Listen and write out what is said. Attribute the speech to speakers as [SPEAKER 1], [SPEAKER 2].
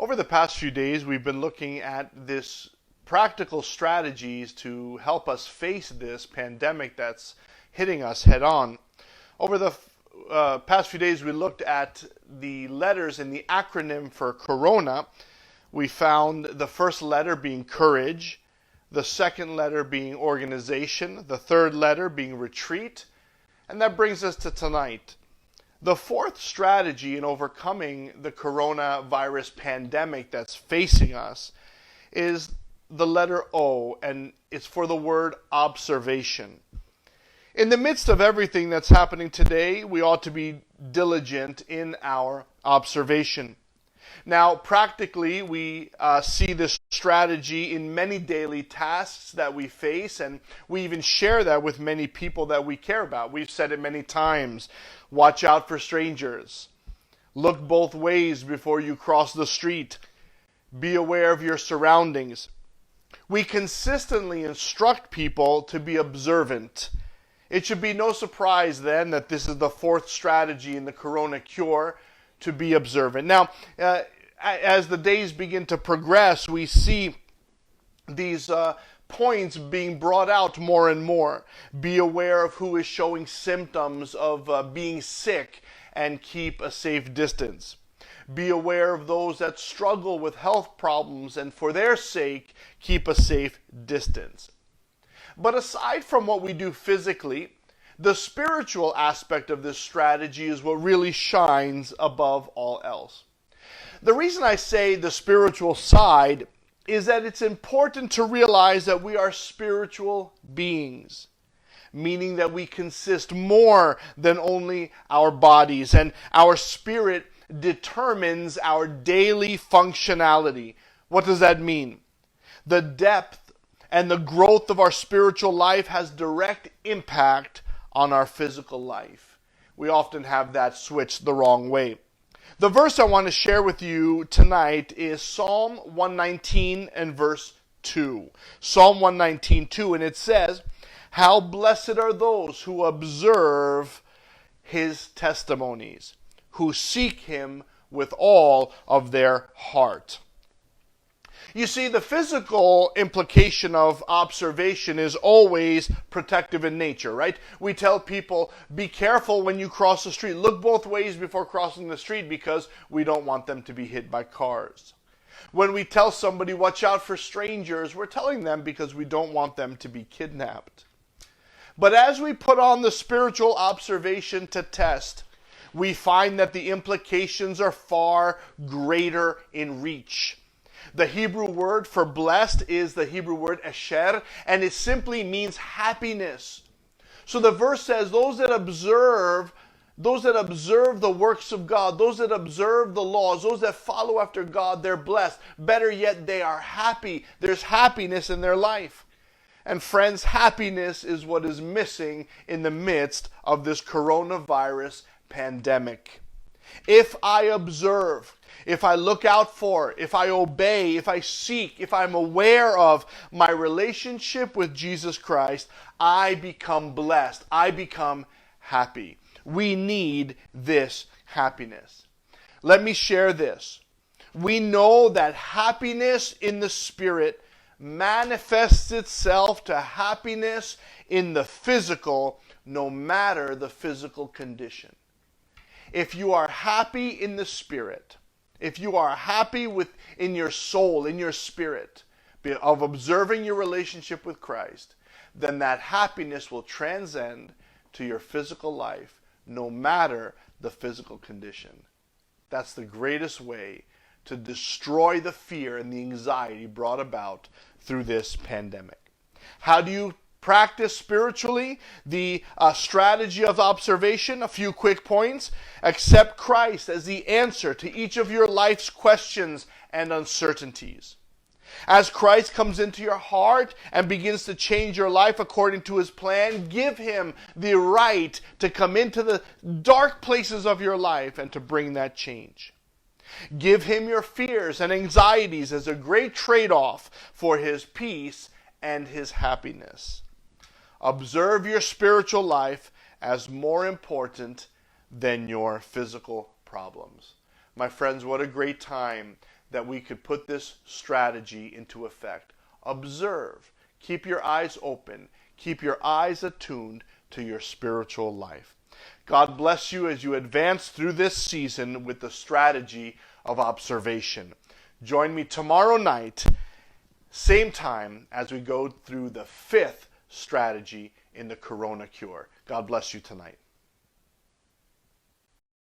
[SPEAKER 1] Over the past few days, we've been looking at this practical strategies to help us face this pandemic that's hitting us head on. Over the past few days, we looked at the letters in the acronym for Corona. We found the first letter being courage, the second letter being organization, the third letter being retreat, and that brings us to tonight. The fourth strategy in overcoming the coronavirus pandemic that's facing us is the letter O, and it's for the word observation. In the midst of everything that's happening today, we ought to be diligent in our observation. Now, practically, we see this strategy in many daily tasks that we face, and we even share that with many people that we care about. We've said it many times. Watch out for strangers. Look both ways before you cross the street. Be aware of your surroundings. We consistently instruct people to be observant. It should be no surprise then that this is the fourth strategy in the corona cure, to be observant. Now, as the days begin to progress, we see these points being brought out more and more. Be aware of who is showing symptoms of being sick and keep a safe distance. Be aware of those that struggle with health problems and for their sake, keep a safe distance. But aside from what we do physically, the spiritual aspect of this strategy is what really shines above all else. The reason I say the spiritual side is that it's important to realize that we are spiritual beings, meaning that we consist more than only our bodies, and our spirit determines our daily functionality. What does that mean? The depth and the growth of our spiritual life has direct impact on our physical life. We often have that switched the wrong way. The verse I want to share with you tonight is Psalm 119 and verse 2. Psalm 119:2, and it says, "How blessed are those who observe his testimonies, who seek him with all of their heart." You see, the physical implication of observation is always protective in nature, right? We tell people, be careful when you cross the street. Look both ways before crossing the street because we don't want them to be hit by cars. When we tell somebody, watch out for strangers, we're telling them because we don't want them to be kidnapped. But as we put on the spiritual observation to test, we find that the implications are far greater in reach. The Hebrew word for blessed is the Hebrew word esher, and it simply means happiness. So the verse says, those that observe the works of God, those that observe the laws, those that follow after God, they're blessed. Better yet, they are happy. There's happiness in their life. And friends, happiness is what is missing in the midst of this coronavirus pandemic. If I observe, if I look out for, if I obey, if I seek, if I'm aware of my relationship with Jesus Christ, I become blessed. I become happy. We need this happiness. Let me share this. We know that happiness in the spirit manifests itself to happiness in the physical, no matter the physical condition. If you are happy in the spirit, if you are happy in your soul, in your spirit, of observing your relationship with Christ, then that happiness will transcend to your physical life, no matter the physical condition. That's the greatest way to destroy the fear and the anxiety brought about through this pandemic. How do you practice spiritually the strategy of observation? A few quick points. Accept Christ as the answer to each of your life's questions and uncertainties. As Christ comes into your heart and begins to change your life according to his plan, give him the right to come into the dark places of your life and to bring that change. Give him your fears and anxieties as a great trade-off for his peace and his happiness. Observe your spiritual life as more important than your physical problems. My friends, what a great time that we could put this strategy into effect. Observe. Keep your eyes open. Keep your eyes attuned to your spiritual life. God bless you as you advance through this season with the strategy of observation. Join me tomorrow night, same time, as we go through the 5th strategy in the Corona Cure. God bless you tonight.